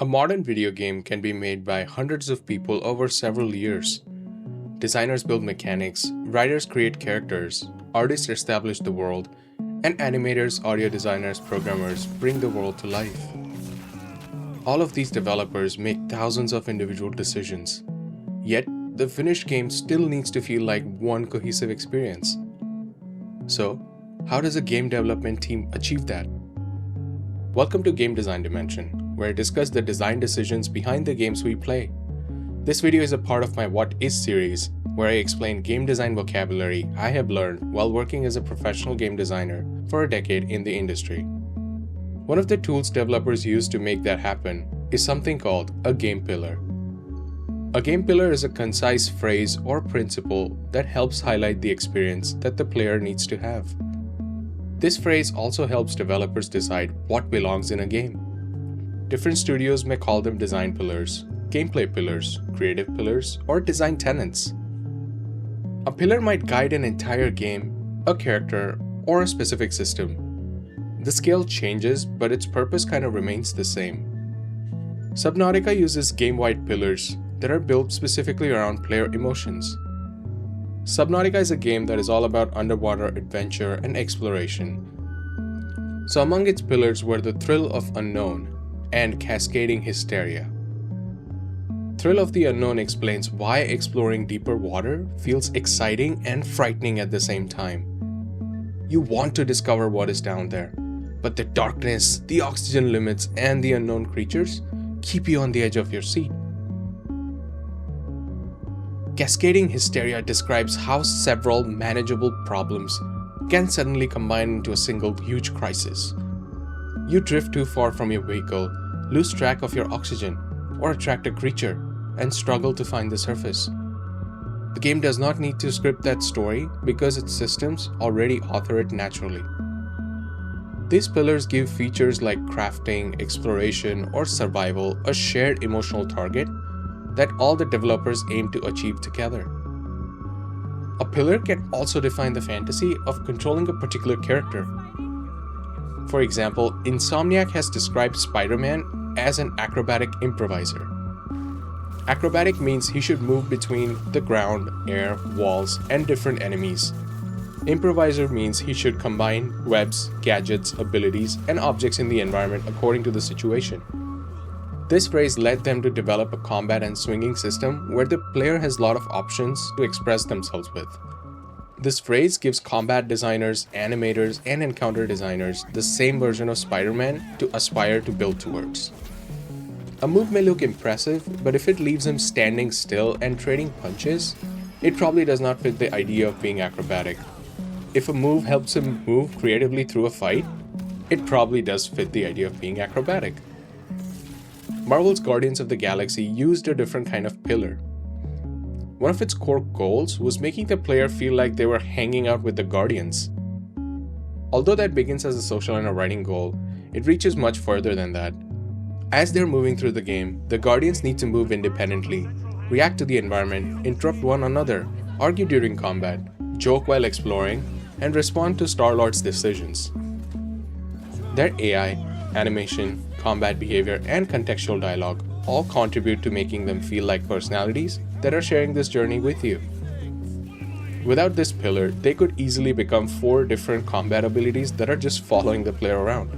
A modern video game can be made by hundreds of people over several years. Designers build mechanics, writers create characters, artists establish the world, and animators, audio designers, programmers bring the world to life. All of these developers make thousands of individual decisions. Yet, the finished game still needs to feel like one cohesive experience. So, how does a game development team achieve that? Welcome to Game Design Dimension, where I discuss the design decisions behind the games we play. This video is a part of my What Is series, where I explain game design vocabulary I have learned while working as a professional game designer for a decade in the industry. One of the tools developers use to make that happen is something called a game pillar. A game pillar is a concise phrase or principle that helps highlight the experience that the player needs to have. This phrase also helps developers decide what belongs in a game. Different studios may call them design pillars, gameplay pillars, creative pillars, or design tenets. A pillar might guide an entire game, a character, or a specific system. The scale changes, but its purpose kind of remains the same. Subnautica uses game-wide pillars that are built specifically around player emotions. Subnautica is a game that is all about underwater adventure and exploration. So among its pillars were the thrill of unknown and cascading hysteria. Thrill of the unknown explains why exploring deeper water feels exciting and frightening at the same time. You want to discover what is down there, but the darkness, the oxygen limits, and the unknown creatures keep you on the edge of your seat. Cascading hysteria describes how several manageable problems can suddenly combine into a single huge crisis. You drift too far from your vehicle, lose track of your oxygen, or attract a creature, and struggle to find the surface. The game does not need to script that story because its systems already author it naturally. These pillars give features like crafting, exploration, or survival a shared emotional target that all the developers aim to achieve together. A pillar can also define the fantasy of controlling a particular character. For example, Insomniac has described Spider-Man as an acrobatic improviser. Acrobatic means he should move between the ground, air, walls, and different enemies. Improviser means he should combine webs, gadgets, abilities, and objects in the environment according to the situation. This phrase led them to develop a combat and swinging system where the player has a lot of options to express themselves with. This phrase gives combat designers, animators, and encounter designers the same version of Spider-Man to aspire to build towards. A move may look impressive, but if it leaves him standing still and trading punches, it probably does not fit the idea of being acrobatic. If a move helps him move creatively through a fight, it probably does fit the idea of being acrobatic. Marvel's Guardians of the Galaxy used a different kind of pillar. One of its core goals was making the player feel like they were hanging out with the Guardians. Although that begins as a social and a writing goal, it reaches much further than that. As they're moving through the game, the Guardians need to move independently, react to the environment, interrupt one another, argue during combat, joke while exploring, and respond to Star-Lord's decisions. Their AI, animation, combat behavior, and contextual dialogue all contribute to making them feel like personalities that are sharing this journey with you. Without this pillar, they could easily become 4 different combat abilities that are just following the player around.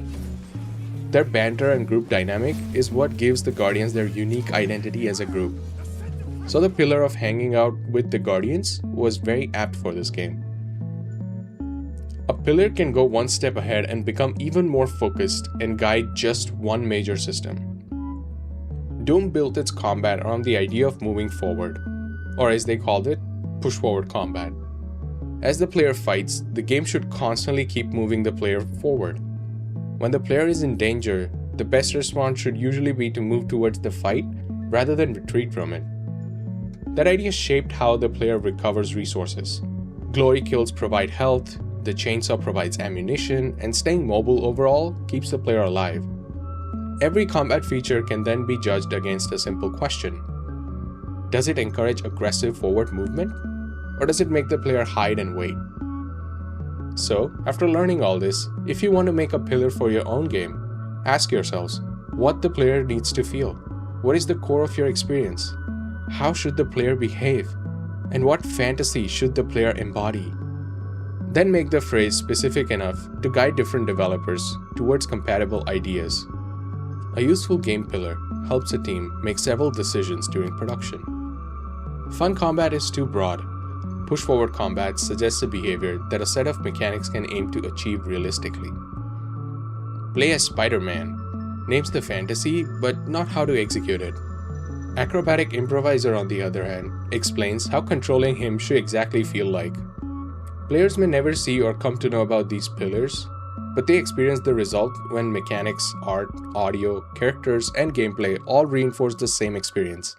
Their banter and group dynamic is what gives the Guardians their unique identity as a group. So the pillar of hanging out with the Guardians was very apt for this game. A pillar can go one step ahead and become even more focused and guide just one major system. Doom built its combat around the idea of moving forward, or as they called it, push-forward combat. As the player fights, the game should constantly keep moving the player forward. When the player is in danger, the best response should usually be to move towards the fight rather than retreat from it. That idea shaped how the player recovers resources. Glory kills provide health, the chainsaw provides ammunition, and staying mobile overall keeps the player alive. Every combat feature can then be judged against a simple question. Does it encourage aggressive forward movement? Or does it make the player hide and wait? So, after learning all this, if you want to make a pillar for your own game, ask yourselves, what the player needs to feel, what is the core of your experience, how should the player behave, and what fantasy should the player embody. Then make the phrase specific enough to guide different developers towards compatible ideas. A useful game pillar helps a team make several decisions during production. Fun combat is too broad. Push-forward combat suggests a behavior that a set of mechanics can aim to achieve realistically. Play as Spider-Man names the fantasy, but not how to execute it. Acrobatic Improvisor, on the other hand, explains how controlling him should exactly feel like. Players may never see or come to know about these pillars, but they experience the result when mechanics, art, audio, characters, and gameplay all reinforce the same experience.